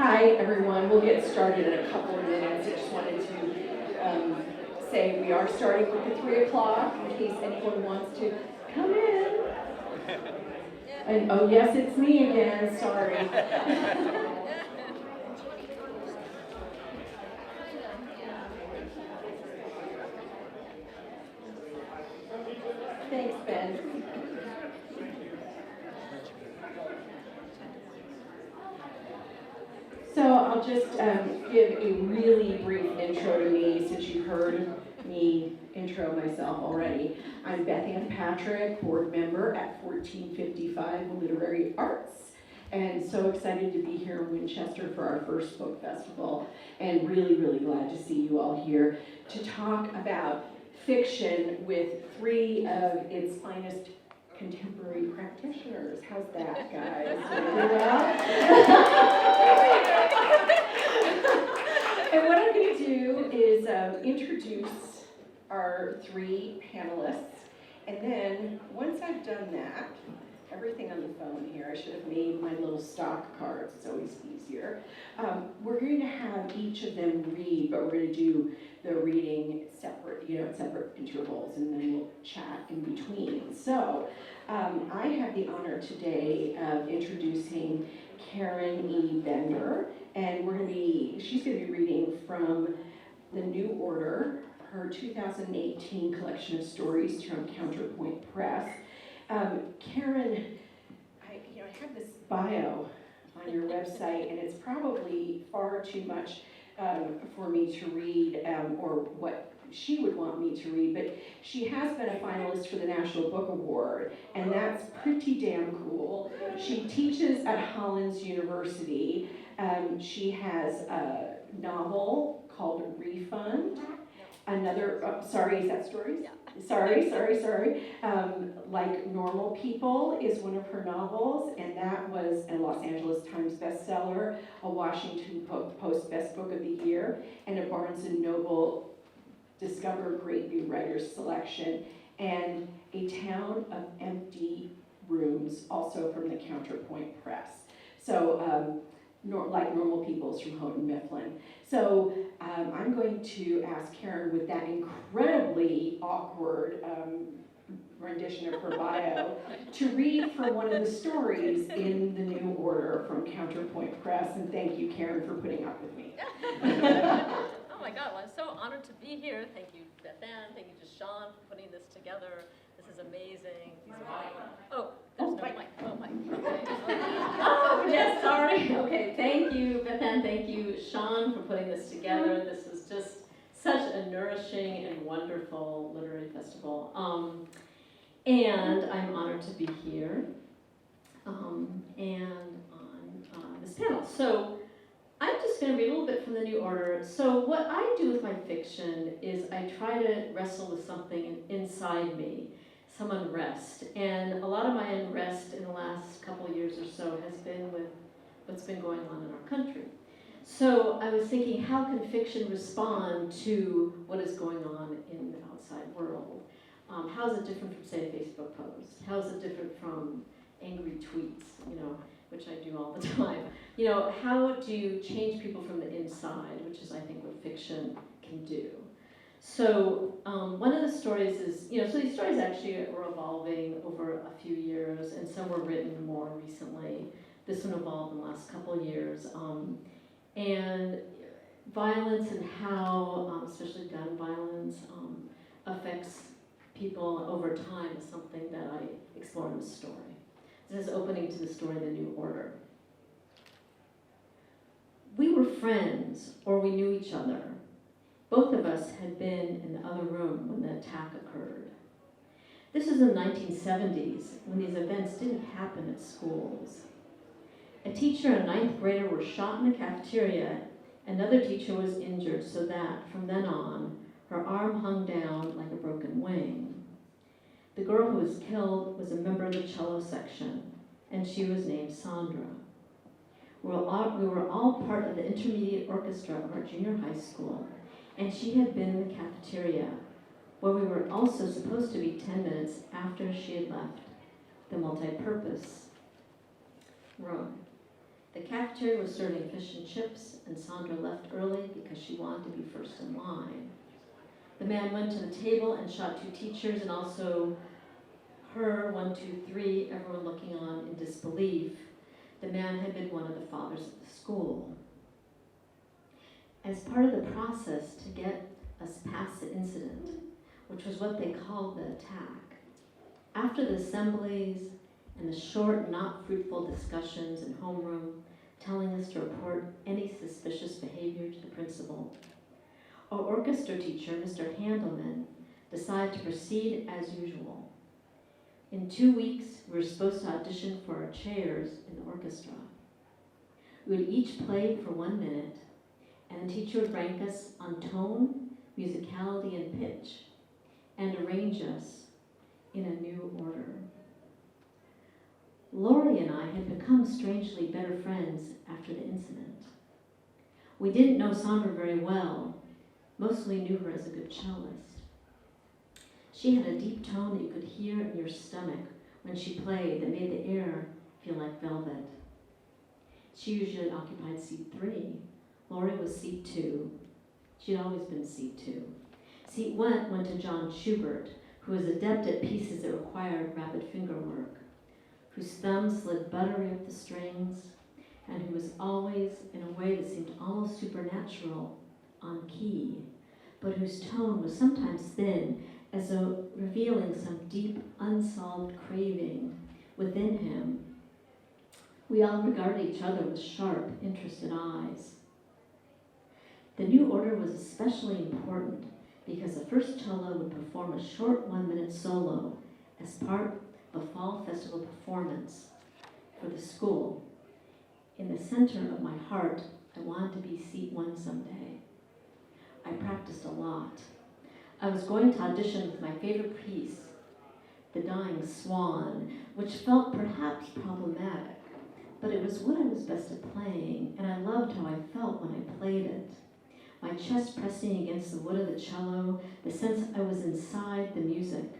Hi, everyone. We'll get started in a couple of minutes. I just wanted to say we are starting with the 3 o'clock in case anyone wants to come in. And oh, yes, it's me again. Sorry. Thanks, Ben. So I'll just give a really brief intro to me since you've heard me intro myself already. I'm Beth Ann Patrick, board member at 1455 Literary Arts, and so excited to be here in Winchester for our first book festival, and really, really glad to see you all here to talk about fiction with three of its finest contemporary practitioners. How's that, guys? And what I'm going to do is introduce our three panelists, and then once I've done that, everything on the phone here, I should have made my little stock cards, it's always easier. We're going to have each of them read, but we're going to do the reading separate, at separate intervals, and then we'll chat in between. So I have the honor today of introducing Karen E. Bender, and she's going to be reading from The New Order, her 2018 collection of stories from Counterpoint Press. Karen, I have this bio on your website, and it's probably far too much for me to read, or what she would want me to read, but she has been a finalist for the National Book Award, and that's pretty damn cool. She teaches at Hollins University. She has a novel called Refund. Another, sorry, is that stories? Yeah. Sorry. Like Normal People is one of her novels, and that was a Los Angeles Times bestseller, a Washington Post Best Book of the Year, and a Barnes & Noble Discover Great New Writers selection, and A Town of Empty Rooms, also from the Counterpoint Press. So, like Normal Peoples from Houghton Mifflin. So I'm going to ask Karen, with that incredibly awkward rendition of her bio, to read from one of the stories in The New Order from Counterpoint Press. And thank you, Karen, for putting up with me. Oh my God, well, I'm so honored to be here. Thank you, Beth Ann. Thank you to Sean for putting this together. This is amazing. There's no mic. Oh, mic. Okay. Oh, yes, sorry. Okay, thank you, Beth Ann. Thank you, Sean, for putting this together. This is just such a nourishing and wonderful literary festival. And I'm honored to be here and on this panel. So I'm just going to read a little bit from The New Order. So what I do with my fiction is I try to wrestle with something inside me, some unrest. And a lot of my unrest in the last couple of years or so has been with what's been going on in our country. So I was thinking, how can fiction respond to what is going on in the outside world? How is it different from, say, a Facebook post? How is it different from angry tweets, which I do all the time? How do you change people from the inside, which is, I think, what fiction can do. So one of the stories is, so these stories actually were evolving over a few years, and some were written more recently. This one evolved in the last couple of years. And violence and how, especially gun violence, affects people over time is something that I explore in the story. This is opening to the story, The New Order. We were friends, or we knew each other. Both of us had been in the other room when the attack occurred. This was in the 1970s, when these events didn't happen at schools. A teacher and a 9th grader were shot in the cafeteria. Another teacher was injured so that, from then on, her arm hung down like a broken wing. The girl who was killed was a member of the cello section, and she was named Sandra. We were all part of the intermediate orchestra of our junior high school, and she had been in the cafeteria, where we were also supposed to be 10 minutes after she had left the multi-purpose room. The cafeteria was serving fish and chips, and Sandra left early because she wanted to be first in line. The man went to the table and shot 2 teachers and also her, 1, 2, 3, everyone looking on in disbelief. The man had been one of the fathers of the school. As part of the process to get us past the incident, which was what they called the attack, after the assemblies and the short, not fruitful discussions in homeroom, telling us to report any suspicious behavior to the principal, our orchestra teacher, Mr. Handelman, decided to proceed as usual. In 2 weeks, we were supposed to audition for our chairs in the orchestra. We would each play for 1 minute, and the teacher would rank us on tone, musicality, and pitch, and arrange us in a new order. Lori and I had become strangely better friends after the incident. We didn't know Sandra very well, mostly knew her as a good cellist. She had a deep tone that you could hear in your stomach when she played that made the air feel like velvet. She usually occupied seat 3. Lori was seat 2. She'd always been seat 2. Seat 1 went to John Schubert, who was adept at pieces that required rapid finger work, whose thumbs slid buttery up the strings, and who was always, in a way that seemed almost supernatural, on key, but whose tone was sometimes thin, as though revealing some deep, unsolved craving within him. We all regarded each other with sharp, interested eyes. The new order was especially important because the first cello would perform a short 1-minute solo as part of a fall festival performance for the school. In the center of my heart, I wanted to be seat 1 someday. I practiced a lot. I was going to audition with my favorite piece, The Dying Swan, which felt perhaps problematic, but it was what I was best at playing, and I loved how I felt when I played it. My chest pressing against the wood of the cello, the sense I was inside the music,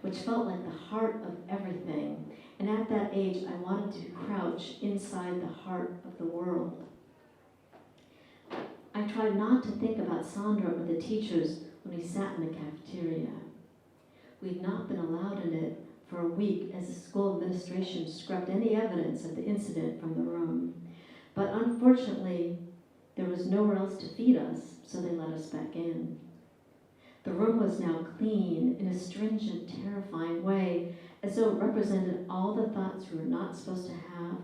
which felt like the heart of everything. And at that age, I wanted to crouch inside the heart of the world. I tried not to think about Sandra or the teachers when we sat in the cafeteria. We'd not been allowed in it for a week as the school administration scrubbed any evidence of the incident from the room. But unfortunately, there was nowhere else to feed us, so they let us back in. The room was now clean in a stringent, terrifying way, as though it represented all the thoughts we were not supposed to have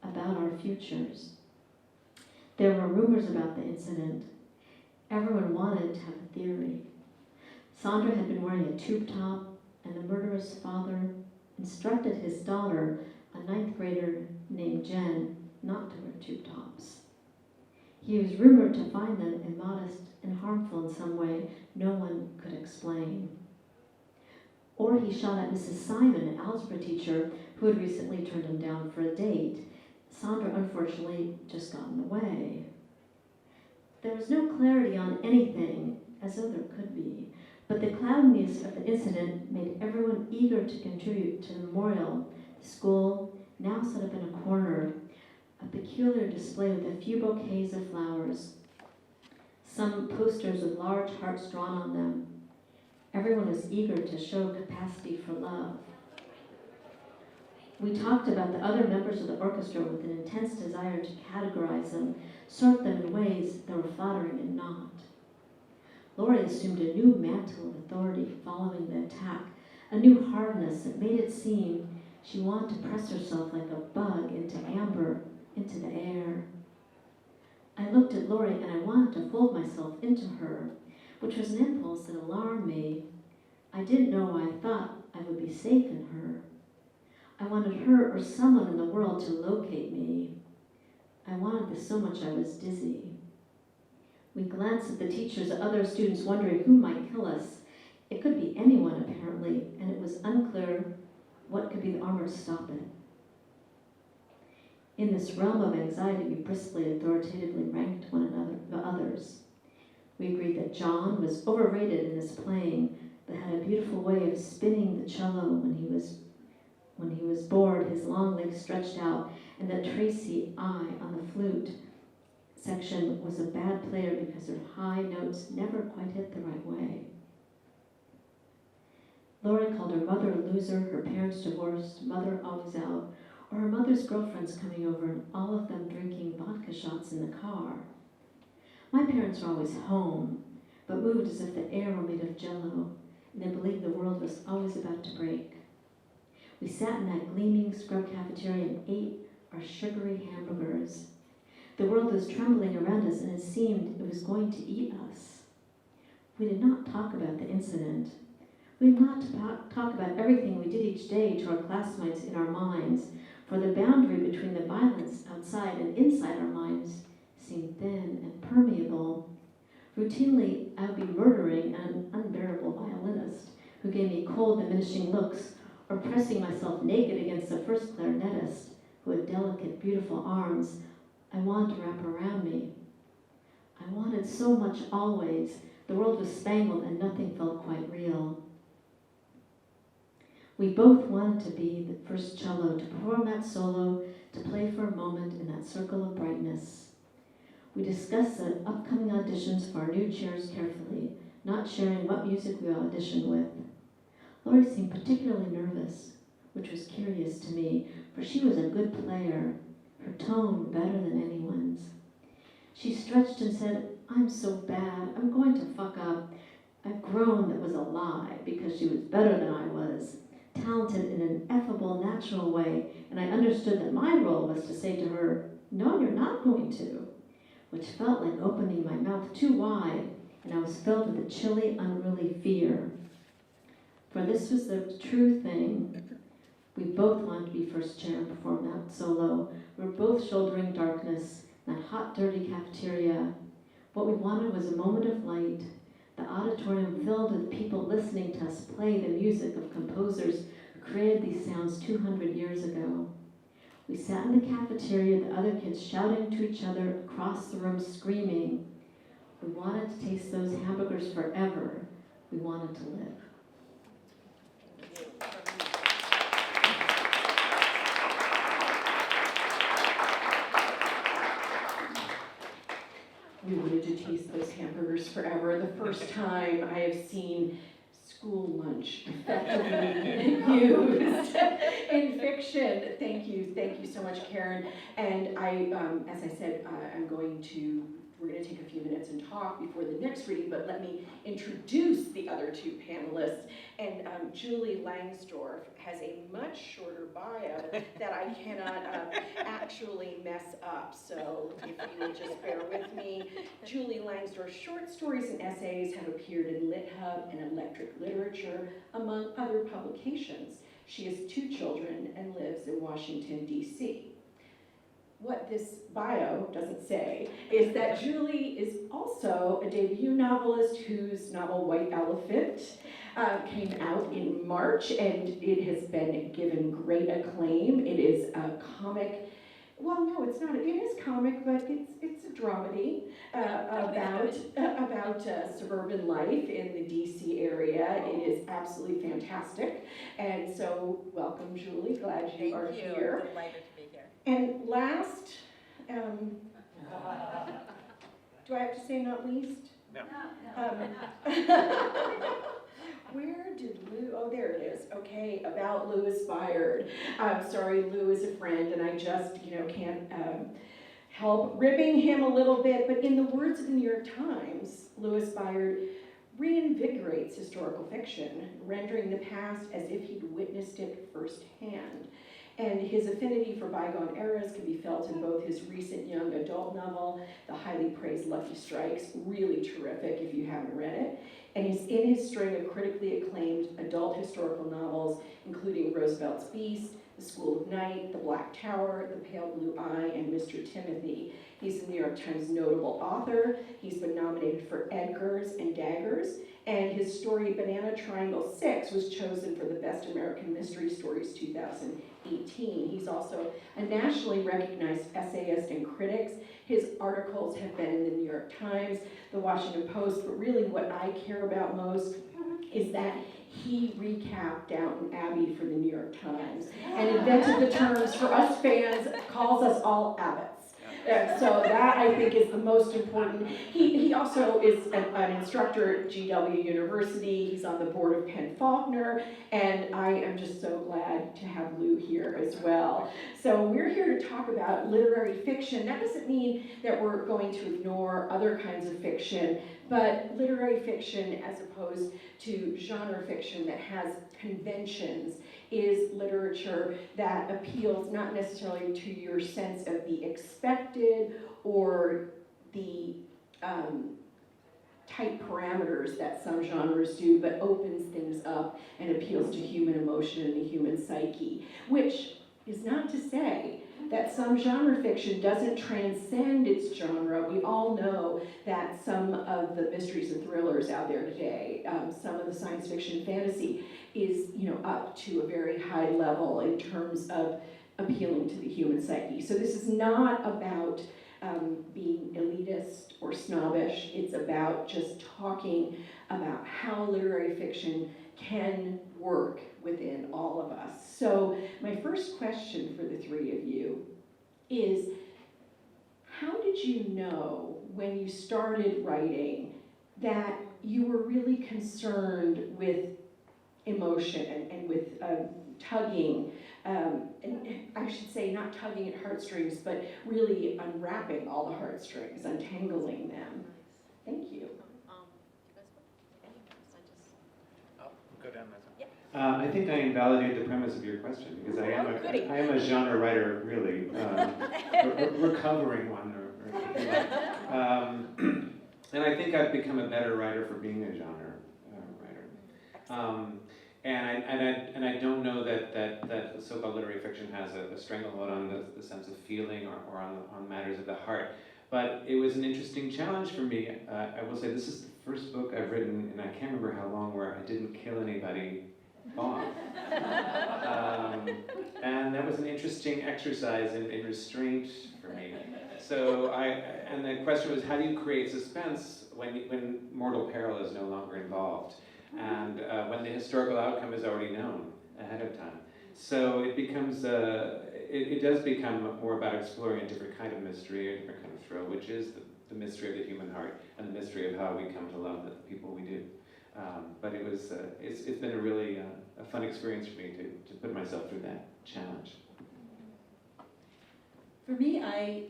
about our futures. There were rumors about the incident. Everyone wanted to have a theory. Sandra had been wearing a tube top, and the murderer's father instructed his daughter, a 9th grader named Jen, not to wear tube tops. He was rumored to find them immodest and harmful in some way no one could explain. Or he shot at Mrs. Simon, an algebra teacher who had recently turned him down for a date. Sandra, unfortunately, just got in the way. There was no clarity on anything, as though there could be, but the cloudiness of the incident made everyone eager to contribute to the memorial. The school, now set up in a corner, a peculiar display with a few bouquets of flowers, some posters with large hearts drawn on them. Everyone was eager to show capacity for love. We talked about the other members of the orchestra with an intense desire to categorize them, sort them in ways that were flattering and not. Lori assumed a new mantle of authority following the attack, a new hardness that made it seem she wanted to press herself like a bug into amber, into the air. I looked at Lori and I wanted to fold myself into her, which was an impulse that alarmed me. I didn't know why I thought I would be safe in her. I wanted her or someone in the world to locate me. I wanted this so much I was dizzy. We glanced at the teachers, at other students wondering who might kill us. It could be anyone, apparently, and it was unclear what could be the armor to stop it. In this realm of anxiety, we briskly, authoritatively ranked one another, the others. We agreed that John was overrated in his playing, but had a beautiful way of spinning the cello when When he was bored, his long legs stretched out, and that Tracy I on the flute section was a bad player because her high notes never quite hit the right way. Lori called her mother a loser, her parents divorced, mother always out, or her mother's girlfriends coming over and all of them drinking vodka shots in the car. My parents were always home, but moved as if the air were made of jello, and they believed the world was always about to break. We sat in that gleaming scrub cafeteria and ate our sugary hamburgers. The world was trembling around us, and it seemed it was going to eat us. We did not talk about the incident. We did not talk about everything we did each day to our classmates in our minds, for the boundary between the violence outside and inside our minds seemed thin and permeable. Routinely, I would be murdering an unbearable violinist who gave me cold, diminishing looks, or pressing myself naked against the first clarinetist who had delicate, beautiful arms I wanted to wrap around me. I wanted so much always. The world was spangled and nothing felt quite real. We both wanted to be the first cello, to perform that solo, to play for a moment in that circle of brightness. We discussed the upcoming auditions for our new chairs carefully, not sharing what music we auditioned with. Lori seemed particularly nervous, which was curious to me, for she was a good player, her tone better than anyone's. She stretched and said, "I'm so bad, I'm going to fuck up." A groan that was a lie, because she was better than I was, talented in an effable, natural way, and I understood that my role was to say to her, "No, you're not going to," which felt like opening my mouth too wide, and I was filled with a chilly, unruly fear. For this was the true thing. We both wanted to be first chair and perform that solo. We were both shouldering darkness, that hot, dirty cafeteria. What we wanted was a moment of light, the auditorium filled with people listening to us play the music of composers who created these sounds 200 years ago. We sat in the cafeteria, the other kids shouting to each other across the room, screaming. We wanted to taste those hamburgers forever. We wanted to live. We wanted to taste those hamburgers forever. The first time I have seen school lunch effectively used in fiction. Thank you so much, Karen. And as I said, we're going to take a few minutes and talk before the next reading, but let me introduce the other two panelists. And Julie Langsdorf has a much shorter bio that I cannot actually mess up, so if you would just bear with me. Julie Langsdorf's short stories and essays have appeared in LitHub and Electric Literature, among other publications. She has 2 children and lives in Washington, D.C. What this bio doesn't say is that Julie is also a debut novelist whose novel White Elephant came out in March, and it has been given great acclaim. It is a comic. Well, no, it's not. It is comic, but it's a dramedy about suburban life in the D.C. area. It is absolutely fantastic, and so welcome, Julie. Glad you are here. Delighted to be here. And last, do I have to say not least? No. Where did Lou, oh, there it is. Okay, about Louis Bayard. I'm sorry, Lou is a friend, and I just, can't help ripping him a little bit. But in the words of the New York Times, Louis Bayard reinvigorates historical fiction, rendering the past as if he'd witnessed it firsthand. And his affinity for bygone eras can be felt in both his recent young adult novel, the highly praised Lucky Strikes, really terrific if you haven't read it, and he's in his string of critically acclaimed adult historical novels, including Roosevelt's Beast, The School of Night, The Black Tower, The Pale Blue Eye, and Mr. Timothy. He's a New York Times notable author. He's been nominated for Edgars and Daggers, and his story Banana Triangle 6 was chosen for the Best American Mystery Stories 2018. He's also a nationally recognized essayist and critic. His articles have been in the New York Times, the Washington Post, but really what I care about most is that he recapped Downton Abbey for the New York Times and invented the terms for us fans, calls us all abbots. So that, I think, is the most important. He also is an instructor at GW University. He's on the board of Penn Faulkner, and I am just so glad to have Lou here as well. So we're here to talk about literary fiction. That doesn't mean that we're going to ignore other kinds of fiction, but literary fiction as opposed to genre fiction that has conventions is literature that appeals not necessarily to your sense of the expected or the tight parameters that some genres do, but opens things up and appeals to human emotion and the human psyche, which is not to say that some genre fiction doesn't transcend its genre. We all know that some of the mysteries and thrillers out there today, some of the science fiction fantasy is, up to a very high level in terms of appealing to the human psyche. So this is not about being elitist or snobbish. It's about just talking about how literary fiction can work within all of us. So my first question for the three of you is, how did you know when you started writing that you were really concerned with emotion and with tugging, and I should say not tugging at heartstrings, but really unwrapping all the heartstrings, untangling them? Thank you. You guys want? I'll go down this one. Yeah. I think I invalidate the premise of your question because I am a genre writer, really, recovering one, and I think I've become a better writer for being a genre writer. And I don't know that so-called literary fiction has a stranglehold on the sense of feeling or on matters of the heart. But it was an interesting challenge for me. I will say this is the first book I've written, and I can't remember how long, where I didn't kill anybody off. And that was an interesting exercise in restraint for me. So and the question was, how do you create suspense when mortal peril is no longer involved? And when the historical outcome is already known ahead of time. So it becomes, it does become more about exploring a different kind of mystery, a different kind of thrill, which is the mystery of the human heart and the mystery of how we come to love the people we do. But it was, it's been a really a fun experience for me to put myself through that challenge. For me, I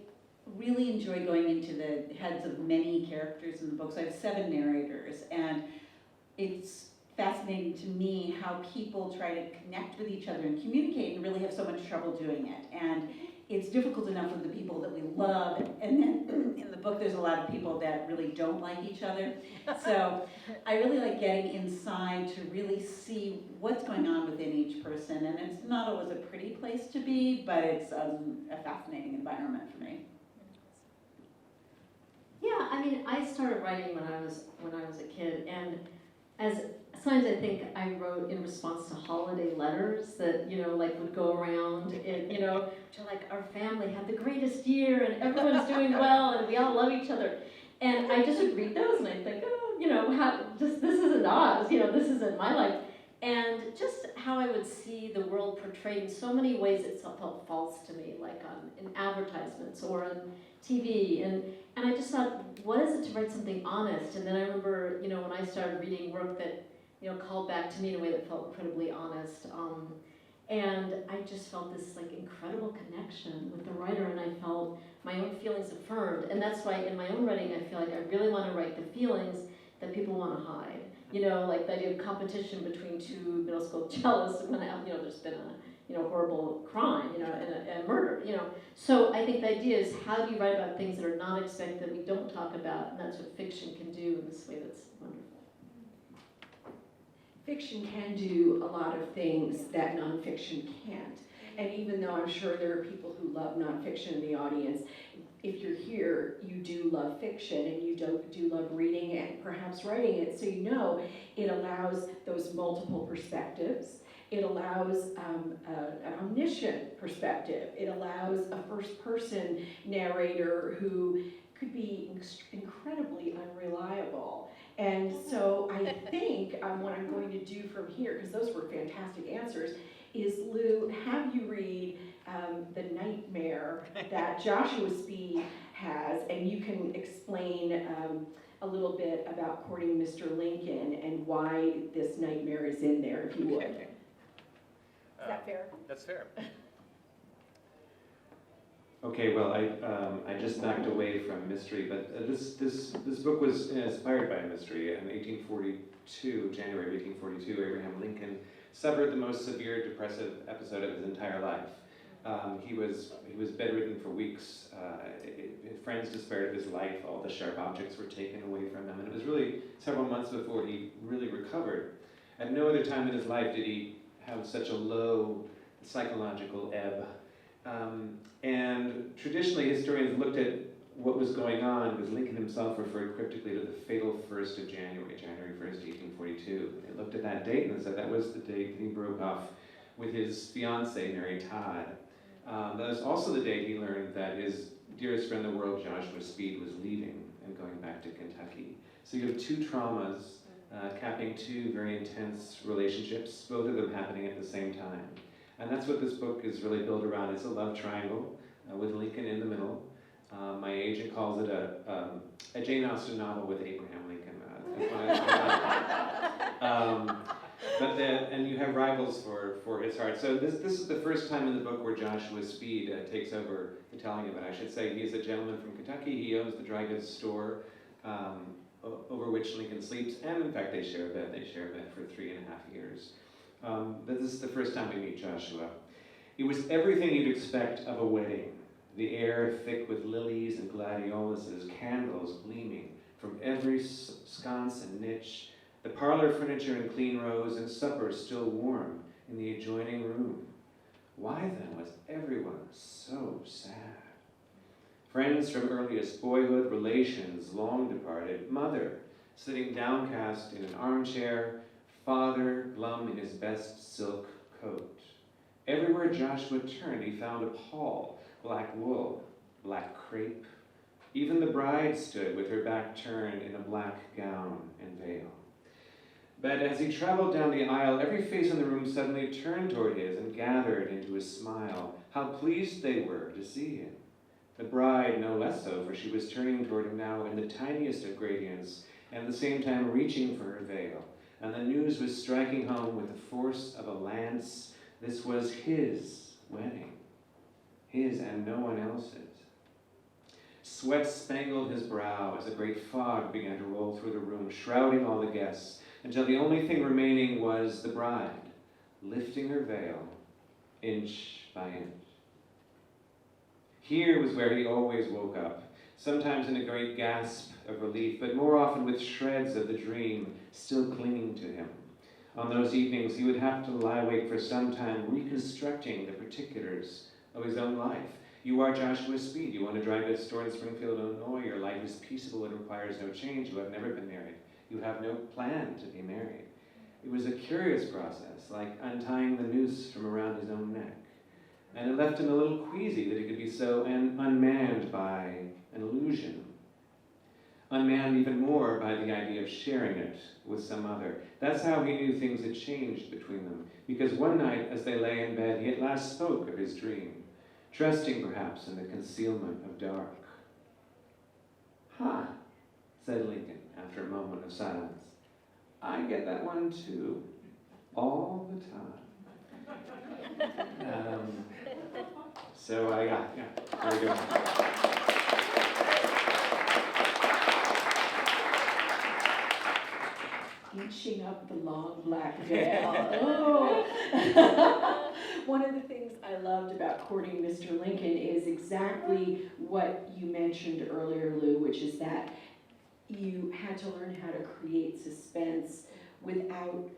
really enjoy going into the heads of many characters in the books. I have 7 narrators, and it's fascinating to me how people try to connect with each other and communicate and really have so much trouble doing it. And it's difficult enough with the people that we love, and then in the book there's a lot of people that really don't like each other. So I really like getting inside to really see what's going on within each person, and it's not always a pretty place to be, but it's a fascinating environment for me. Yeah, I mean, I started writing when I was a kid, and sometimes I think I wrote in response to holiday letters that, would go around and, to like, our family had the greatest year and everyone's doing well and we all love each other. And I just would read those and I'd think, this isn't us, this isn't my life. And just how I would see the world portrayed in so many ways it felt false to me, like in advertisements or on TV. And I just thought, what is it to write something honest? And then I remember, when I started reading work that, called back to me in a way that felt incredibly honest. And I just felt this incredible connection with the writer, and I felt my own feelings affirmed. And that's why in my own writing, I feel like I really want to write the feelings that people want to hide. Like the idea of competition between 2 middle school cellists when, there's been a, horrible crime, and a murder, So I think the idea is, how do you write about things that are not expected, that we don't talk about, and that's what fiction can do in this way that's wonderful. Fiction can do a lot of things that nonfiction can't. And even though I'm sure there are people who love nonfiction in the audience, if you're here, you do love fiction and you do love reading and perhaps writing it, so it allows those multiple perspectives. It allows an omniscient perspective. It allows a first-person narrator who could be incredibly unreliable. And so I think what I'm going to do from here, because those were fantastic answers, is Lou, have you read the nightmare that Joshua Speed has, and you can explain a little bit about courting Mr. Lincoln and why this nightmare is in there, if you would. Is that fair? That's fair. Okay, well, I just backed away from mystery, but this book was inspired by a mystery. In 1842, January of 1842, Abraham Lincoln suffered the most severe depressive episode of his entire life. He was bedridden for weeks. Friends despaired of his life. All the sharp objects were taken away from him, and it was really several months before he really recovered. At no other time in his life did he have such a low psychological ebb. And traditionally, historians looked at what was going on because Lincoln himself referred cryptically to the fatal 1st of January, January 1st, 1842. They looked at that date and said that was the date that he broke off with his fiancée, Mary Todd. That was also the date he learned that his dearest friend in the world, Joshua Speed, was leaving and going back to Kentucky. So you have two traumas capping two very intense relationships, both of them happening at the same time. And that's what this book is really built around. It's a love triangle with Lincoln in the middle. My agent calls it a Jane Austen novel with Abraham Lincoln. And you have rivals for his heart. So this is the first time in the book where Joshua Speed takes over the telling of it. I should say he's a gentleman from Kentucky. He owns the dry goods store over which Lincoln sleeps. And in fact, they share a bed. They share a bed for 3.5 years. But this is the first time we meet Joshua. It was everything you'd expect of a wedding. The air thick with lilies and gladioluses, candles gleaming from every sconce and niche, the parlor furniture in clean rows, and supper still warm in the adjoining room. Why then was everyone so sad? Friends from earliest boyhood, relations long departed, mother sitting downcast in an armchair, father glum in his best silk coat. Everywhere Joshua turned, he found a pall, black wool, black crepe. Even the bride stood with her back turned in a black gown and veil. But as he traveled down the aisle, every face in the room suddenly turned toward his and gathered into a smile. How pleased they were to see him. The bride no less so, for she was turning toward him now in the tiniest of gradients, and at the same time reaching for her veil. And the news was striking home with the force of a lance. This was his wedding, his and no one else's. Sweat spangled his brow as a great fog began to roll through the room, shrouding all the guests, until the only thing remaining was the bride, lifting her veil, inch by inch. Here was where he always woke up, sometimes in a great gasp of relief, but more often with shreds of the dream still clinging to him. On those evenings, he would have to lie awake for some time, reconstructing the particulars of his own life. You are Joshua Speed. You own a dry goods store in Springfield, Illinois. Your life is peaceable. It requires no change. You have never been married. You have no plan to be married. It was a curious process, like untying the noose from around his own neck. And it left him a little queasy that he could be so unmanned by an illusion. Unmanned even more by the idea of sharing it with some other. That's how he knew things had changed between them. Because one night, as they lay in bed, he at last spoke of his dream, trusting perhaps in the concealment of dark. "Ha," said Lincoln after a moment of silence. "I get that one too, all the time." So yeah, there we go. Inching up the long black veil. Oh. One of the things I loved about courting Mr. Lincoln is exactly what you mentioned earlier, Lou, which is that you had to learn how to create suspense without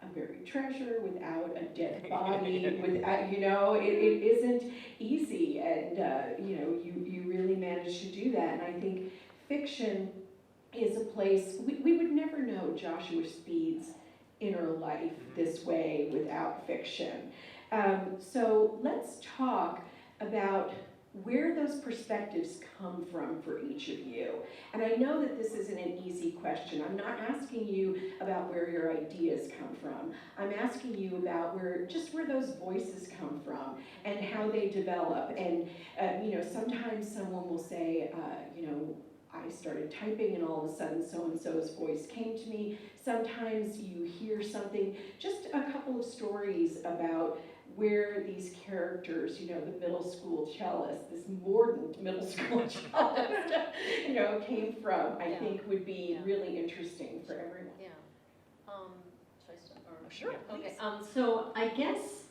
a buried treasure, without a dead body, without, it isn't easy, and you really managed to do that. And I think fiction is a place, we would never know Joshua Speed's inner life this way without fiction. So let's talk about where those perspectives come from for each of you. And I know that this isn't an easy question. I'm not asking you about where your ideas come from. I'm asking you about where those voices come from and how they develop. And sometimes someone will say, I started typing and all of a sudden so-and-so's voice came to me. Sometimes you hear something, just a couple of stories about where these characters, the middle school cellist, this mordant middle school cellist, came from, I think would be really interesting for everyone. Yeah. Should I start? Or- Sure, Okay. So I guess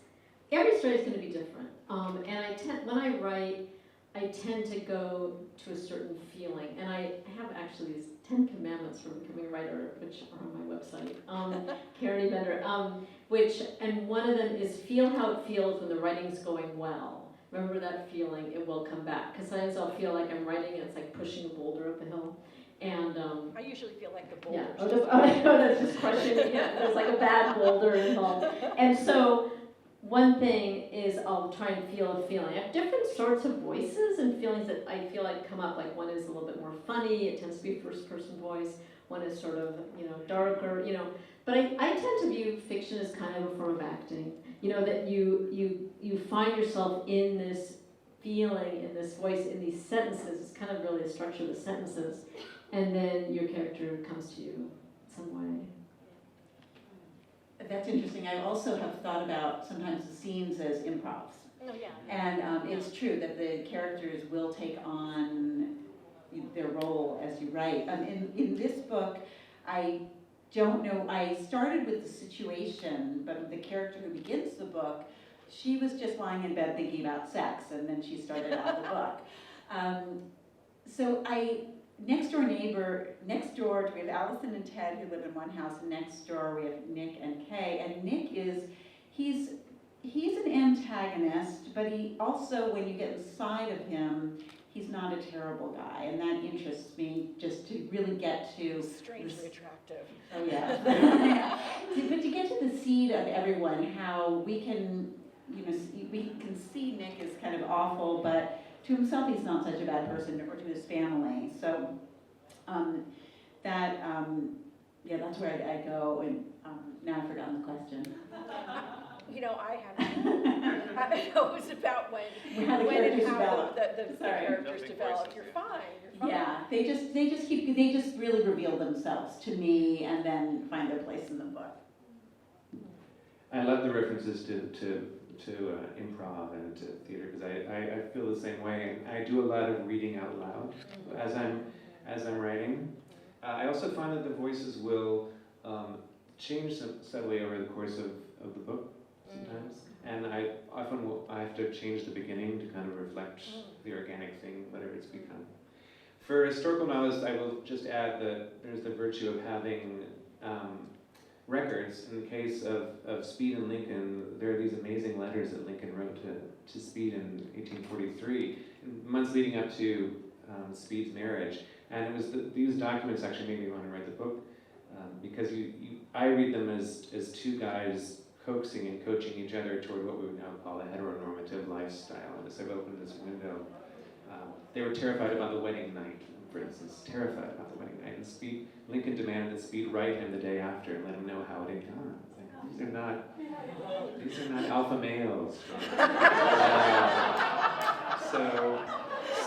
every story is going to be different. And when I write, I tend to go to a certain feeling. And I have actually these 10 commandments from becoming a writer, which are on my website, Carity Bender, and one of them is feel how it feels when the writing's going well. Remember that feeling, it will come back. Because sometimes I'll feel like I'm writing and it's like pushing a boulder up a hill. And I usually feel like the yeah, boulder. that's just crushing it. Yeah, there's like a bad boulder involved. And so one thing is I'll try and feel a feeling. I have different sorts of voices and feelings that I feel like come up. Like one is a little bit more funny. It tends to be a first-person voice. One is sort of, darker, But I tend to view fiction as kind of a form of acting. That you find yourself in this feeling, in this voice, in these sentences. It's kind of really the structure of the sentences. And then your character comes to you in some way. That's interesting. I also have thought about sometimes the scenes as improvs. Oh, yeah. And it's true that the characters will take on their role as you write. In this book, I don't know, I started with the situation, but the character who begins the book, she was just lying in bed thinking about sex, and then she started out the book. Next door, we have Allison and Ted who live in one house, and next door we have Nick and Kay. And Nick he's an antagonist, but he also, when you get inside of him, he's not a terrible guy, and that interests me just to really get to Strangely attractive. Oh yeah. But to get to the seed of everyone, how we can see Nick is kind of awful, but to himself he's not such a bad person, or to his family. So that's where I go, and now I've forgotten the question. I haven't. I know it was about How the when characters and how develop. the Sorry. characters develop. You're fine. Yeah, they just really reveal themselves to me, and then find their place in the book. I love the references to improv and to theater, because I feel the same way, and I do a lot of reading out loud as I'm writing. I also find that the voices will change subtly over the course of the book sometimes, and I have to change the beginning to kind of reflect the organic thing, whatever it's become. For historical novelists, I will just add that there's the virtue of having records. In the case of Speed and Lincoln, there are these amazing letters that Lincoln wrote to Speed in 1843, months leading up to Speed's marriage. And it was these documents actually made me want to write the book, because I read them as two guys coaxing and coaching each other toward what we would now call a heteronormative lifestyle. And as I've opened this window, they were terrified about the wedding night, for instance, terrified about the wedding night. And Lincoln demanded that Speed write him the day after and let him know how it had gone. Like, these are not alpha males.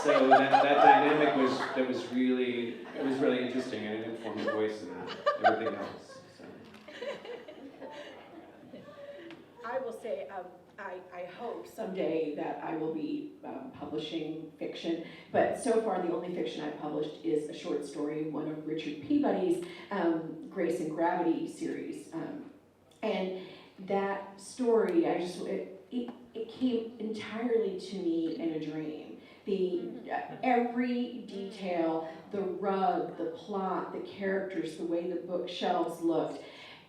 So that dynamic was really interesting, and it informed the voice and everything else. So. I will say, I hope someday that I will be publishing fiction, but so far the only fiction I've published is a short story, one of Richard Peabody's Grace and Gravity series. And that story, it came entirely to me in a dream. Every detail, the rug, the plot, the characters, the way the bookshelves looked,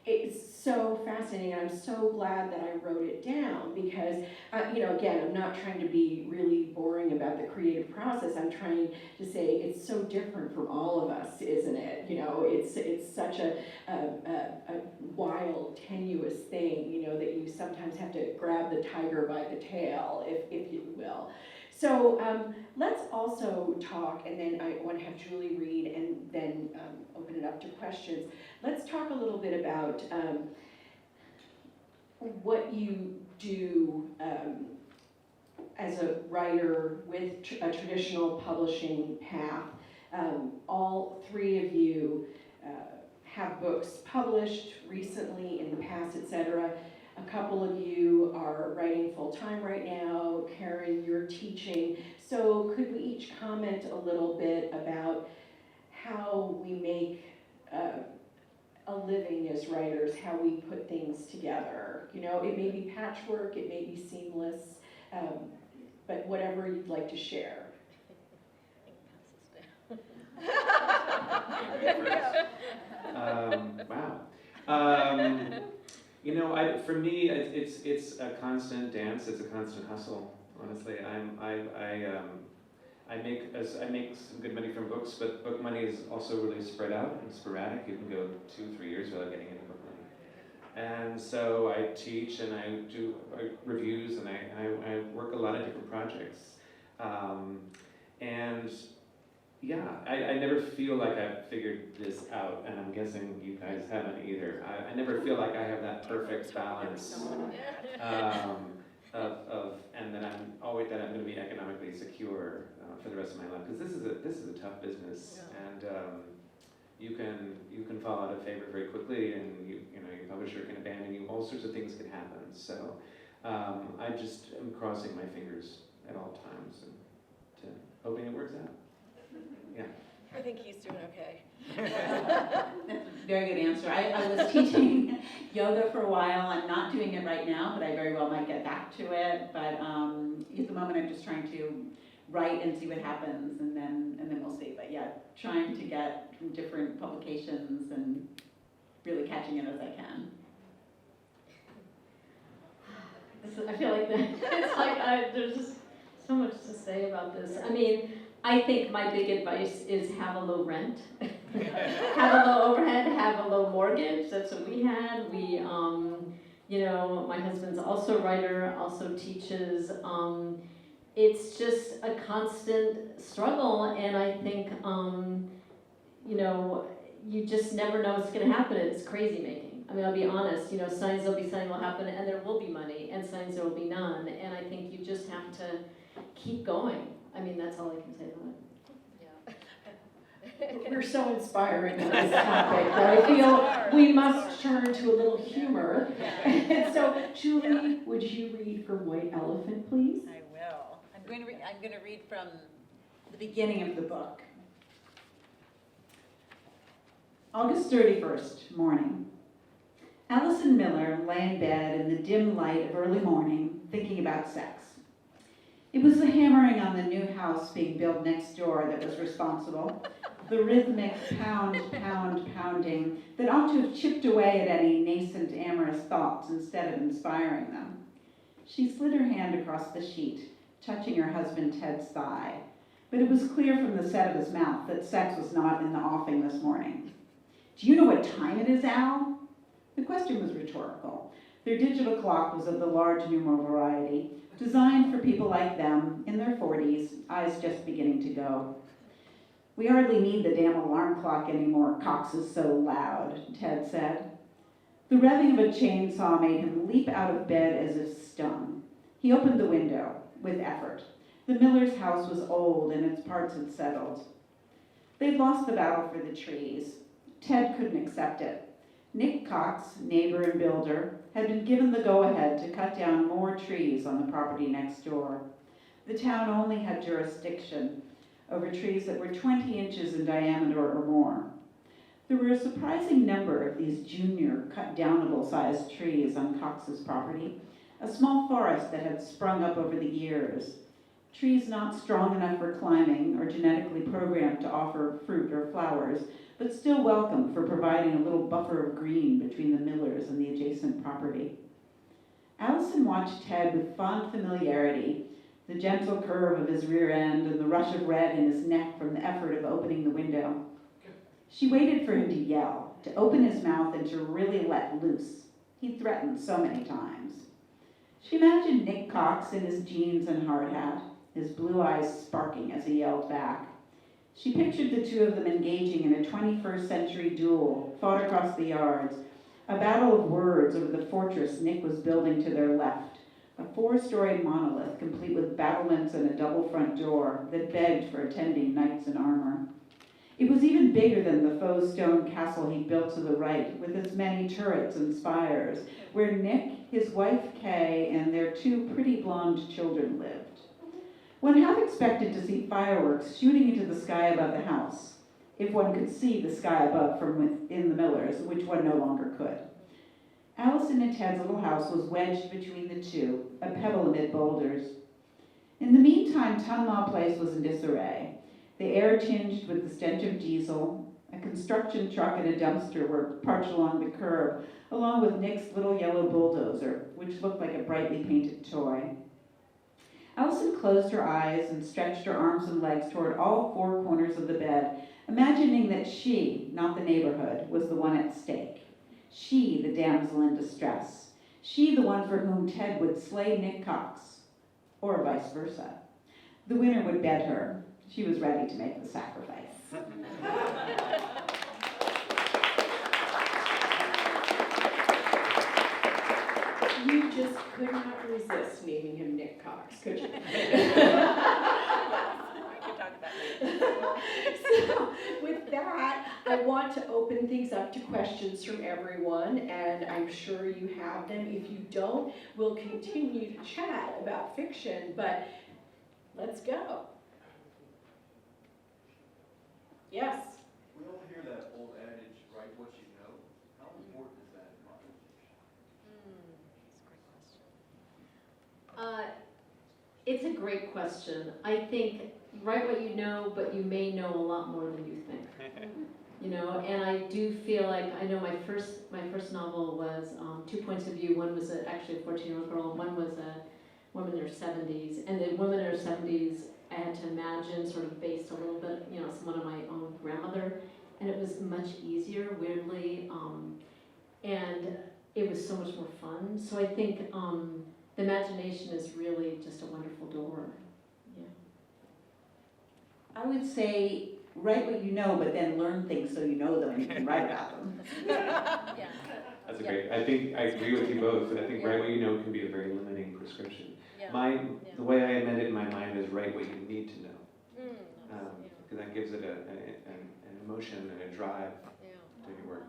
it's so fascinating, and I'm so glad that I wrote it down, because, again, I'm not trying to be really boring about the creative process. I'm trying to say it's so different from all of us, isn't it? It's such a wild, tenuous thing, that you sometimes have to grab the tiger by the tail, if you will. So let's also talk, and then I want to have Julie read and then open it up to questions. Let's talk a little bit about what you do as a writer with a traditional publishing path. All three of you have books published recently, in the past, etc. A couple of you are writing full-time right now. Karen, you're teaching. So could we each comment a little bit about how we make a living as writers, how we put things together? You know, it may be patchwork, it may be seamless, but whatever you'd like to share. Wow. You know, for me, it's a constant dance. It's a constant hustle. Honestly, I make some good money from books, but book money is also really spread out and sporadic. You can go 2-3 years without getting any book money. And so I teach and I do reviews and I work a lot of different projects. And yeah, I never feel like I've figured this out, and I'm guessing you guys haven't either. I never feel like I have that perfect balance and that I'm going to be economically secure for the rest of my life, because this is a tough business, and you can fall out of favor very quickly, and your publisher can abandon you. All sorts of things can happen. So I just am crossing my fingers at all times and hoping it works out. Yeah. I think he's doing okay. That's a very good answer. I was teaching yoga for a while. I'm not doing it right now, but I very well might get back to it. But at the moment, I'm just trying to write and see what happens, and then we'll see. But yeah, trying to get from different publications and really catching it as I can. I feel like it's like there's just so much to say about this. I mean, I think my big advice is have a low rent, have a low overhead, have a low mortgage. That's what we had. We, my husband's also a writer, also teaches. It's just a constant struggle, and I think, you just never know what's going to happen. It's crazy making. I mean, I'll be honest, signs will happen, and there will be money, and signs there will be none, and I think you just have to keep going. I mean, that's all I can say about it. We're so inspiring on this topic that I feel we must turn to a little humor. And so, Julie, would you read from White Elephant, please? I will. I'm going to read from the beginning of the book. August 31st, morning. Allison Miller lay in bed in the dim light of early morning, thinking about sex. It was the hammering on the new house being built next door that was responsible, the rhythmic pounding that ought to have chipped away at any nascent amorous thoughts instead of inspiring them. She slid her hand across the sheet, touching her husband Ted's thigh, but it was clear from the set of his mouth that sex was not in the offing this morning. "Do you know what time it is, Al?" The question was rhetorical. Their digital clock was of the large numeral variety, designed for people like them, in their 40s, eyes just beginning to go. "We hardly need the damn alarm clock anymore, Cox is so loud," Ted said. The revving of a chainsaw made him leap out of bed as if stung. He opened the window, with effort. The Millers' house was old and its parts had settled. They'd lost the battle for the trees. Ted couldn't accept it. Nick Cox, neighbor and builder, had been given the go-ahead to cut down more trees on the property next door. The town only had jurisdiction over trees that were 20 inches in diameter or more. There were a surprising number of these junior, cut-downable-sized trees on Cox's property, a small forest that had sprung up over the years. Trees not strong enough for climbing or genetically programmed to offer fruit or flowers, but still welcome for providing a little buffer of green between the Millers and the adjacent property. Allison watched Ted with fond familiarity, the gentle curve of his rear end and the rush of red in his neck from the effort of opening the window. She waited for him to yell, to open his mouth and to really let loose. He threatened so many times. She imagined Nick Cox in his jeans and hard hat, his blue eyes sparking as he yelled back. She pictured the two of them engaging in a 21st century duel fought across the yards, a battle of words over the fortress Nick was building to their left, a 4-story monolith complete with battlements and a double front door that begged for attending knights in armor. It was even bigger than the faux stone castle he built to the right, with its many turrets and spires, where Nick, his wife Kay, and their 2 pretty blonde children lived. One half expected to see fireworks shooting into the sky above the house, if one could see the sky above from within the Millers, which one no longer could. Allison and Ted's little house was wedged between the two, a pebble amid boulders. In the meantime, Tunlaw Place was in disarray, the air tinged with the stench of diesel. A construction truck and a dumpster were parked along the curb, along with Nick's little yellow bulldozer, which looked like a brightly painted toy. Allison closed her eyes and stretched her arms and legs toward all 4 corners of the bed, imagining that she, not the neighborhood, was the one at stake. She, the damsel in distress. She, the one for whom Ted would slay Nick Cox. Or vice versa. The winner would bed her. She was ready to make the sacrifice. You just could not resist naming him Nick Cox, could you? We can talk about it. So with that, I want to open things up to questions from everyone, and I'm sure you have them. If you don't, we'll continue to chat about fiction, but let's go. Yes? We all hear that old adage, write what you know. How important is that in modern fiction? It's a great question. I think write what you know, but you may know a lot more than you think. You know, and I do feel like I know my first novel was 2 points of view. One was actually a 14-year-old girl, and one was a woman in her 70s. And the woman in her 70s, I had to imagine sort of based a little bit, you know, someone of my own grandmother, and it was much easier, weirdly, and it was so much more fun. So I think the imagination is really just a wonderful door. Yeah. I would say write what you know, but then learn things so you know them and you can write about them. Yeah. That's a great, I think, I agree with you both. I think write what you know can be a very limiting prescription. Yeah. The way I amend it in my mind is write what you need to know. Yeah. Because that gives it an emotion and a drive Yeah. to your work.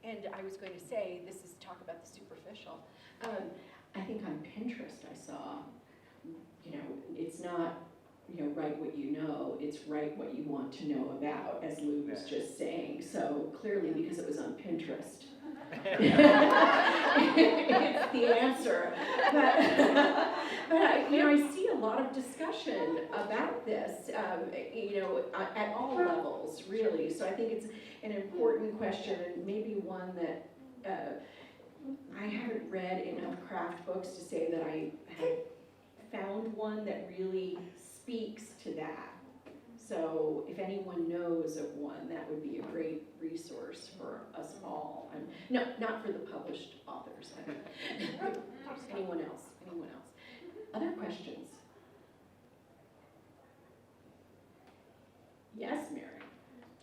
And I was going to say, this is talk about the superficial. I think on Pinterest I saw, you know, it's not, you know, write what you know, it's write what you want to know about, as Lou was just saying. So clearly, because it was on Pinterest, it's the answer. But you know, I see a lot of discussion about this, you know, at all levels, really. So I think it's an important question, and maybe one that I haven't read enough craft books to say that I have found one that really speaks to that. So if anyone knows of one, that would be a great resource for us all. No, not for the published authors. Anyone else? Anyone else? Other questions? Yes, Mary?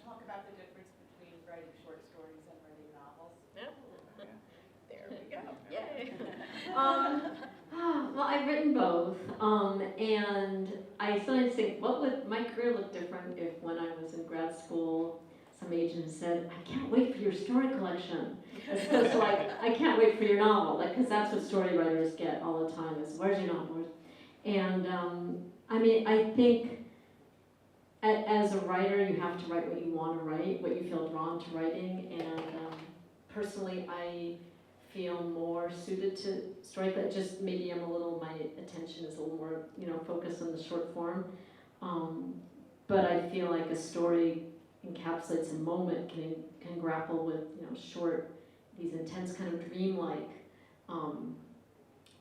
Talk about the difference between writing short stories and writing novels. There we go. Yay. Well, I've written both, and I sometimes think, what would my career look different if when I was in grad school, some agent said, I can't wait for your story collection, as opposed to like, I can't wait for your novel, like, because that's what story writers get all the time, is where's your novel? And I mean, I think as a writer, you have to write what you want to write, what you feel drawn to writing, and personally, I feel more suited to story, but just maybe my attention is a little more, you know, focused on the short form. But I feel like a story encapsulates a moment, can grapple with, you know, these intense kind of dreamlike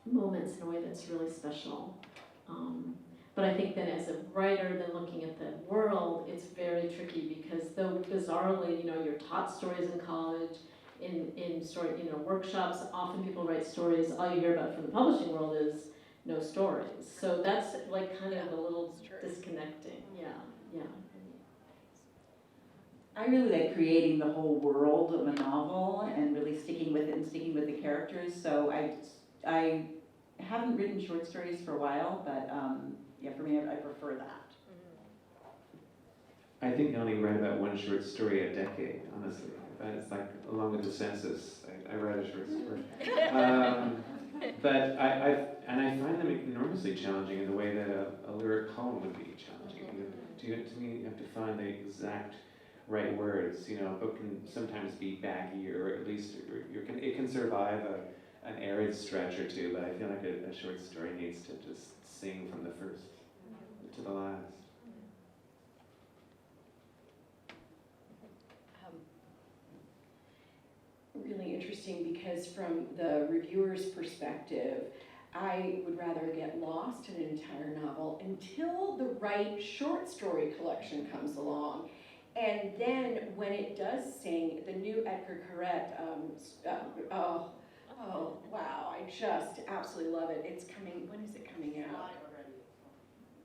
moments in a way that's really special. But I think that as a writer, then looking at the world, it's very tricky because though bizarrely, you know, you're taught stories in college, in story, you know, workshops, often people write stories, all you hear about from the publishing world is no stories. So that's like kind of a little It's true. disconnecting, yeah. I really like creating the whole world of a novel and really sticking with it and sticking with the characters. So I haven't written short stories for a while, but yeah, for me, I prefer that. I think I only write about one short story a decade, honestly. It's like, along with the census, I write a short story. But I find them enormously challenging in the way that a lyric poem would be challenging. To me, you have to find the exact right words. You know, a book can sometimes be baggy, or at least it can survive an arid stretch or two, but I feel like a short story needs to just sing from the first to the last. Really interesting, because from the reviewer's perspective, I would rather get lost in an entire novel until the right short story collection comes along. And then when it does sing, the new Edgar Corrette, oh wow, I just absolutely love it. It's coming, when is it coming out? Fly already.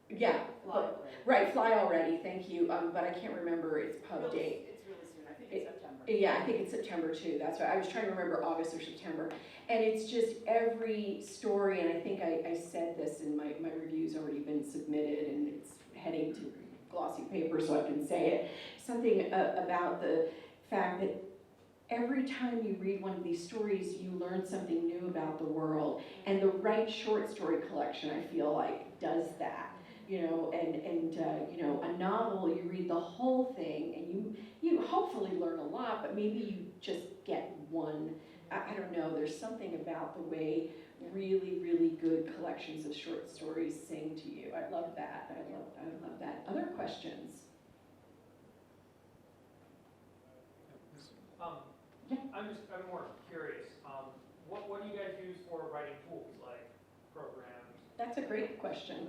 Yeah, Fly already. right, Fly Already, thank you, but I can't remember its pub date. It's really soon, I think it's September. Yeah, I think it's September too, that's right, I was trying to remember August or September. And it's just every story, and I think I said this in my review's already been submitted, and it's heading to glossy paper so I can say it. Something about the fact that every time you read one of these stories, you learn something new about the world. And the right short story collection, I feel like, does that. You know, and you know, a novel, you read the whole thing, and you hopefully learn a lot, but maybe you just get one. I don't know, there's something about the way really, really good collections of short stories sing to you. I love that. I love that. Other questions? I'm more curious. What do you guys use for writing tools, like programs? That's a great question.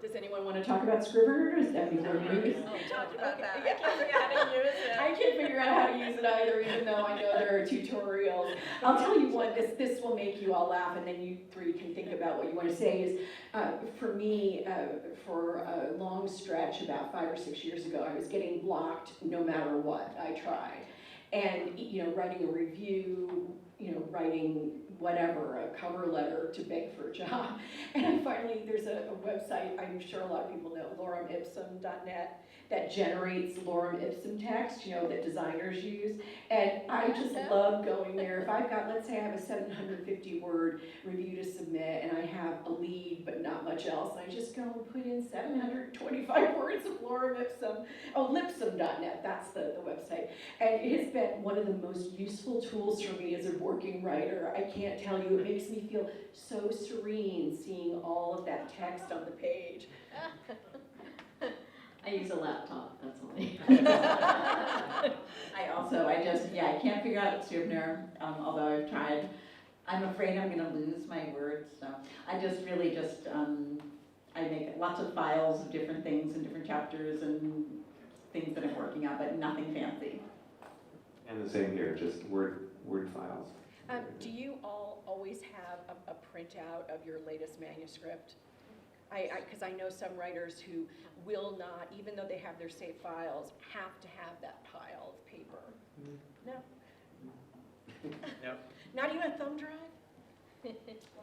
Does anyone want to talk about Scrivener, or is that before you? Oh, we talked about that. I can't figure out how to use it. I can't figure out how to use it either, even though I know there are tutorials. I'll tell you what, this will make you all laugh, and then you three can think about what you want to say. Is for me, for a long stretch, about 5 or 6 years ago, I was getting blocked no matter what I tried. And, you know, writing a review, you know, writing whatever, a cover letter to beg for a job. And I finally, there's a website, I'm sure a lot of people know, loremipsum.net, that generates lorem ipsum text, you know, that designers use. And I just love going there. If I've got, let's say I have a 750 word review to submit, and I have a lead but not much else, I just go and put in 725 words of lorem ipsum. Oh, lipsum.net, that's the website. And it has been one of the most useful tools for me as a working writer. I can't tell you, it makes me feel so serene seeing all of that text on the page. I use a laptop, that's all. I can't figure out Scrivener, although I've tried. I'm afraid I'm gonna lose my words, so I just really I make lots of files of different things and different chapters and things that I'm working on, but nothing fancy. And the same here, just word files. Do you all always have a printout of your latest manuscript? Because I know some writers who will not, even though they have their saved files, have to have that pile of paper. No? No. Not even a thumb drive?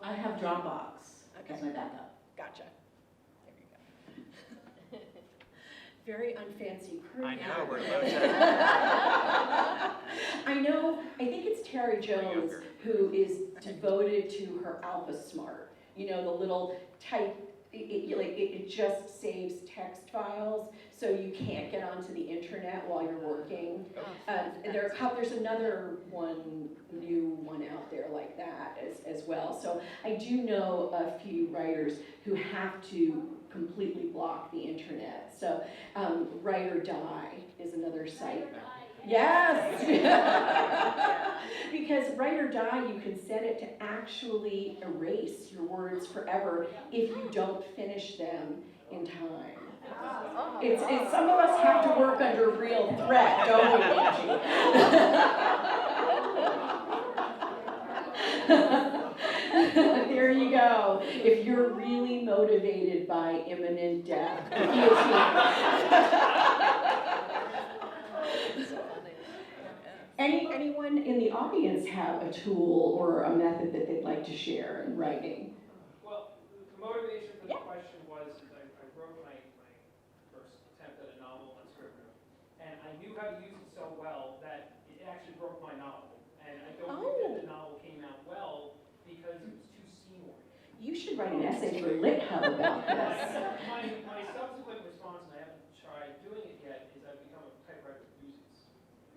I have Dropbox as my backup. Gotcha. There you go. Very unfancy crew. I know, here. we're low tech. I know, I think it's Terry Jones who is devoted to her Alpha Smart. You know, the little type, it just saves text files, so you can't get onto the internet while you're working. There's another new one out there like that as well. So I do know a few writers who have to completely block the internet. So Write or Die is another site. Yes! Because Write or Die, you can set it to actually erase your words forever if you don't finish them in time. It's some of us have to work under real threat, don't we, Angie? motivated by imminent death. Anyone in the audience have a tool or a method that they'd like to share in writing? Well, the motivation for the Yeah. question was, is I wrote my first attempt at a novel on Scrivener, and I knew how to use it so well that it actually broke my novel. And I don't think that the novel came out well because it was too scene-oriented. You should write an essay for LitHub about this. My subsequent response, and I haven't tried doing it yet, is I've become a typewriter enthusiast.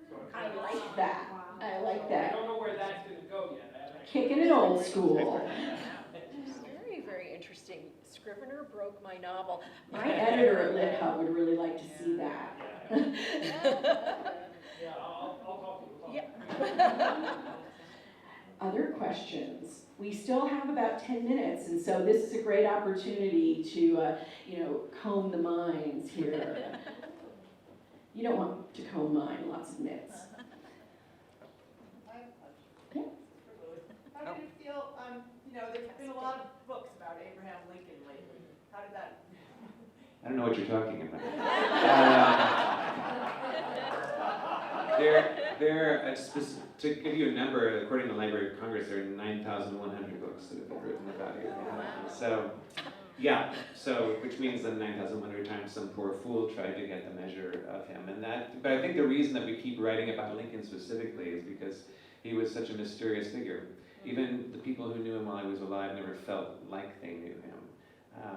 So I'm I trying to- like that. I like I that. don't know where that's gonna go yet. I haven't actually- Kicking it old school. Very, very interesting. Scrivener broke my novel. My editor at LitHub would really like to see that. Yeah, I'll talk to you. Yeah. Other questions? We still have about 10 minutes, and so this is a great opportunity to, comb the minds here. You don't want to comb mine, lots of myths. I have a question. For Lily. How did it feel, there's been a lot of books about Abraham Lincoln lately. How did that? I don't know what you're talking about. To give you a number, according to the Library of Congress, there are 9,100 books that have been written about Abraham Lincoln. So, yeah, which means that 9,100 times some poor fool tried to get the measure of him. But I think the reason that we keep writing about Lincoln specifically is because he was such a mysterious figure. Even the people who knew him while he was alive never felt like they knew him.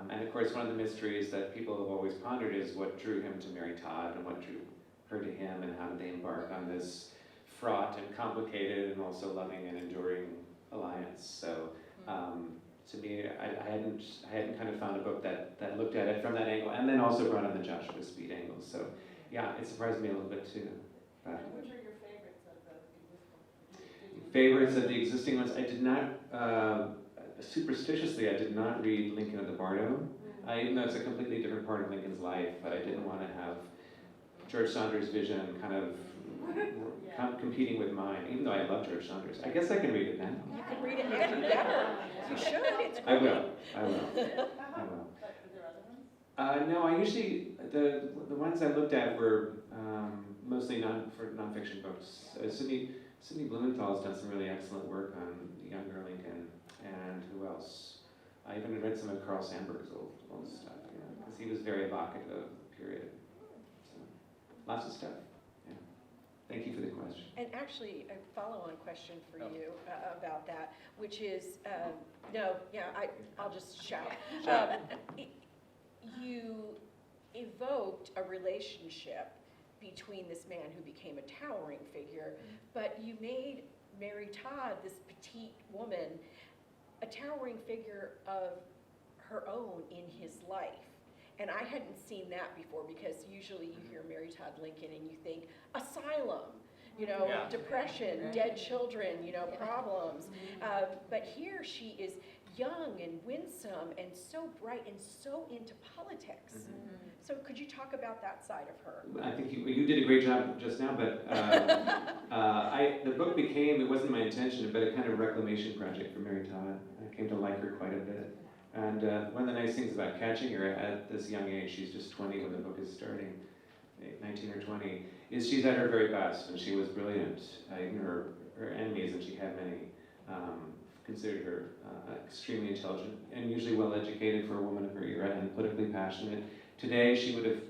And of course, one of the mysteries that people have always pondered is what drew him to Mary Todd and what drew her to him, and how did they embark on this fraught and complicated and also loving and enduring alliance. So to me, I hadn't kind of found a book that looked at it from that angle, and then also brought in the Joshua Speed angle. So yeah, it surprised me a little bit too. Which are your favorites of the existing? Favorites of the existing ones, I did not, superstitiously, I did not read Lincoln of the Bardo. Even though it's a completely different part of Lincoln's life, but I didn't want to have George Saunders' vision kind of competing with mine, even though I love George Saunders. I guess I can read it now. You can read it again, better. You should, it's I great. will. But were there other ones? No, I usually, the ones I looked at were mostly nonfiction books. Sidney Blumenthal's done some really excellent work on younger Lincoln, and who else? I even read some of Carl Sandburg's old stuff, because he was very evocative of the period. So, lots of stuff. Yeah. Thank you for the question. And actually, a follow-on question for you about that, which is, I'll just shout. You evoked a relationship between this man who became a towering figure, but you made Mary Todd, this petite woman, a towering figure of her own in his life. And I hadn't seen that before, because usually you hear Mary Todd Lincoln and you think asylum, depression, dead children, problems. But here she is young and winsome and so bright and so into politics. So could you talk about that side of her? I think you did a great job just now, but the book became, it wasn't my intention, but a kind of reclamation project for Mary Todd. I came to like her quite a bit. And one of the nice things about catching her at this young age, she's just 20 when the book is starting, 19 or 20, is she's at her very best, and she was brilliant. Even her enemies, and she had many, considered her extremely intelligent and usually well-educated for a woman of her era, and politically passionate. Today, she would have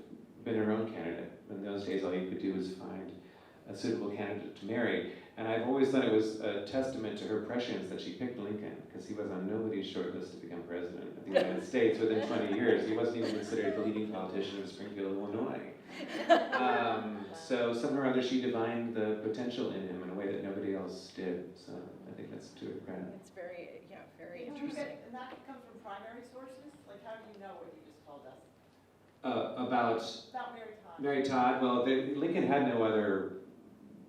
been her own candidate. In those days, all you could do was find a suitable candidate to marry. And I've always thought it was a testament to her prescience that she picked Lincoln, because he was on nobody's short list to become president of the United States within 20 years. He wasn't even considered the leading politician of Springfield, Illinois. So somehow or other she divined the potential in him in a way that nobody else did. So I think that's to her credit. It's very, very And interesting. and that comes from primary sources? Like, how do you know what you just told us? About About Mary Todd? Mary Todd, well, Lincoln had no other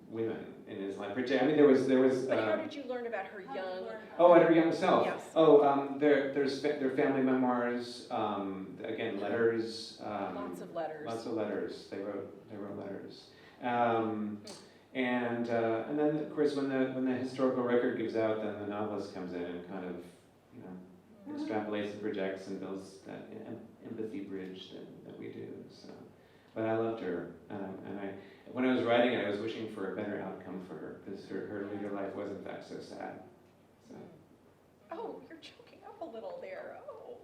women in his life. I mean, there was. But how did you learn about her How did you young? learn Oh, about at her young self. Yes. Oh, there's their family memoirs. Again, letters. Lots of letters. Lots of letters. They wrote letters. And then of course when the historical record gives out, then the novelist comes in and kind of extrapolates and projects and builds that empathy bridge that we do. So, but I loved her, and when I was writing it, I was wishing for a better outcome for her, because her later life was in fact so sad. So. Oh, you're choking up a little there. Oh,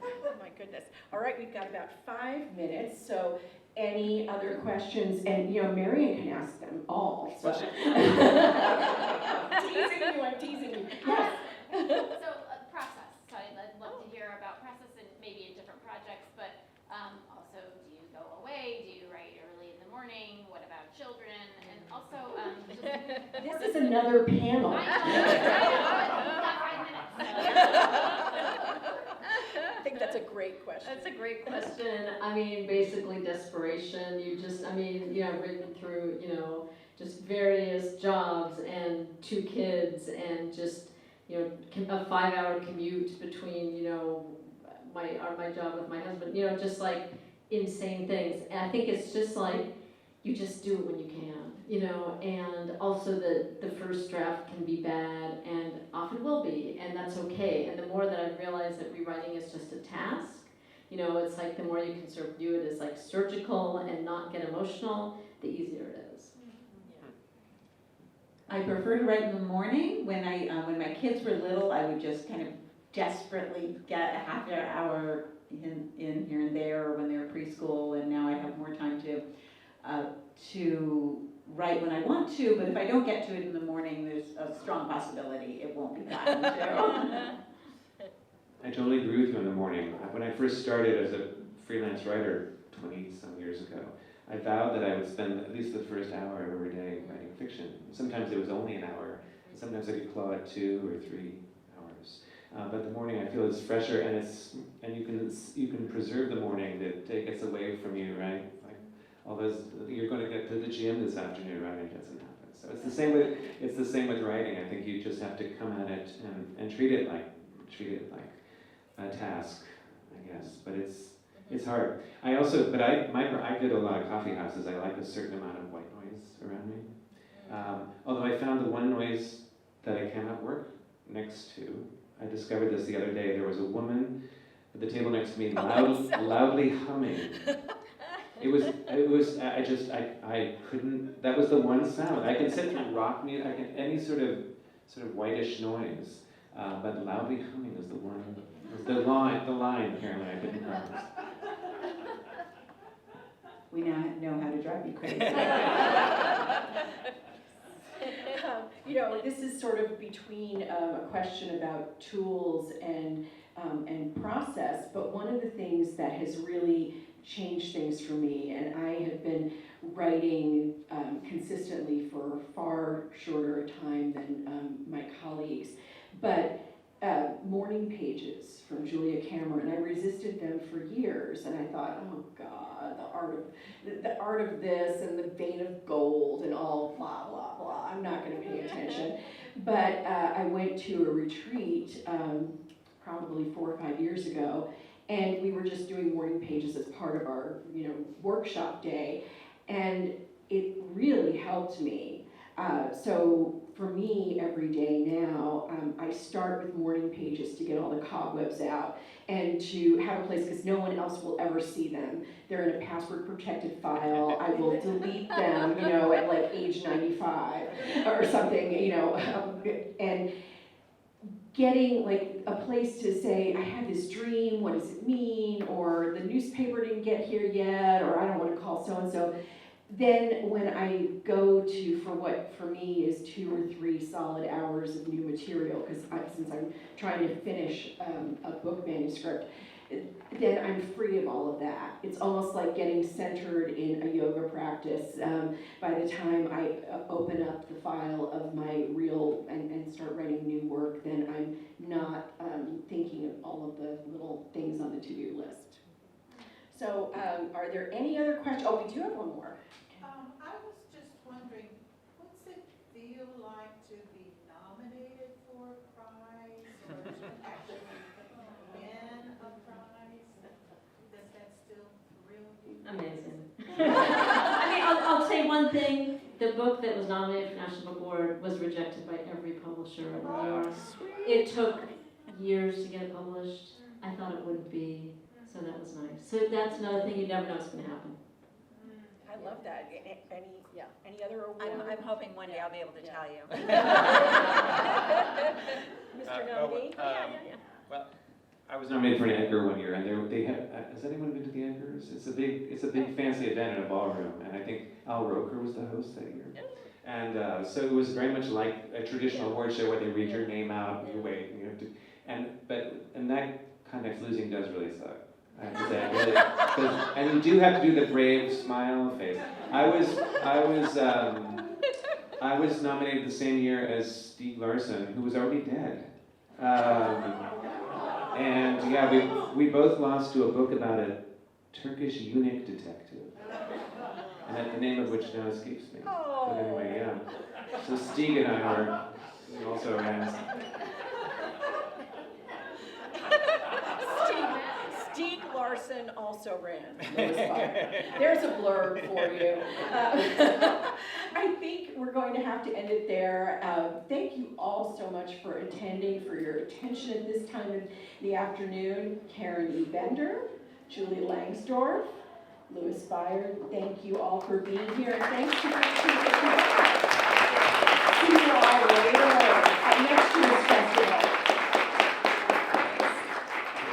oh my goodness. All right, we've got about 5 minutes, so any other questions? And, you know, Marion can ask them all. So. Teasing you, I'm teasing you. Yes. So, process. So I'd love to hear about process and maybe in different projects, but also, do you go away? Do you write early in the morning? What about children? And also, This is another panel. I know, we've got 5 minutes. I think that's a great question. That's a great question. I mean, basically desperation. I've written through, just various jobs and 2 kids and just, a 5-hour commute between, my job with my husband, just like insane things. And I think it's just like, you just do it when you can, and also the first draft can be bad and often will be, and that's okay. And the more that I've realized that rewriting is just a task, it's like the more you can sort of view it as like surgical and not get emotional, the easier it is. I prefer to write in the morning. When my kids were little, I would just kind of desperately get a half an hour in here and there, or when they were preschool, and now I have more time to write when I want to, but if I don't get to it in the morning, there's a strong possibility it won't be gotten to. I totally agree with you in the morning. When I first started as a freelance writer 20-some years ago, I vowed that I would spend at least the first hour of every day writing fiction. Sometimes it was only an hour, and sometimes I could claw at 2 or 3 hours. But the morning I feel is fresher, and you can preserve the morning. That it gets away from you, right? Like all those, you're going to get to the gym this afternoon, right? It doesn't happen. So it's the same with writing. I think you just have to come at it and treat it like a task, I guess. But it's hard. I go to a lot of coffee houses. I like a certain amount of white noise around me. Although I found the one noise that I cannot work next to. I discovered this the other day. There was a woman at the table next to me loudly humming. I couldn't, that was the one sound. I can sit through rock music, any sort of whitish noise, but loudly humming was the line apparently I couldn't pronounce. We now know how to drive you crazy. This is sort of between a question about tools and process, but one of the things that has really changed things for me, and I have been writing consistently for far shorter a time than my colleagues, but morning pages from Julia Cameron. I resisted them for years, and I thought, oh God, the art of this and the vein of gold and all blah blah blah. I'm not going to pay attention. But I went to a retreat probably 4 or 5 years ago, and we were just doing morning pages as part of our workshop day, and it really helped me. So for me, every day now, I start with morning pages to get all the cobwebs out and to have a place, because no one else will ever see them. They're in a password-protected file. I will delete them, at like age 95 or something, and getting like a place to say, I had this dream, what does it mean? Or the newspaper didn't get here yet, or I don't want to call so-and-so. Then when I go to, for what for me is 2 or 3 solid hours of new material, because since I'm trying to finish a book manuscript, then I'm free of all of that. It's almost like getting centered in a yoga practice. By the time I open up the file of my reel and start writing new work, then I'm not thinking of all of the little things on the to-do list. So are there any other questions? Oh, we do have one more. I was just wondering, what's it feel like to be nominated for a prize or to actually win a prize? Does that still thrill you? Amazing. I'll say one thing. The book that was nominated for National Book Award was rejected by every publisher in New York. It took years to get it published. I thought it wouldn't be, so that was nice. So that's another thing you never know what's gonna happen. I love that. Any other award? I'm hoping one day I'll be able to tell you. Mr. Gumby? Well, I was nominated for an Edgar one year, and they have. Has anyone been to the Edgars? It's a big fancy event in a ballroom, and I think Al Roker was the host that year. And so it was very much like a traditional award show where they read your name out, you wait, and you have to. And that kind of losing does really suck. I have to say, really, and you do have to do the brave smile face. I was nominated the same year as Stieg Larsson, who was already dead. And yeah, we both lost to a book about a Turkish eunuch detective, and the name of which now escapes me. But anyway, yeah. So Stieg and I were also around. Stieg Larsson also ran Lewis Fire. There's a blurb for you. I think we're going to have to end it there. Thank you all so much for attending, for your attention at this time in the afternoon. Karen E. Bender, Julie Langsdorf, Lewis Bayard, thank you all for being here. And thanks to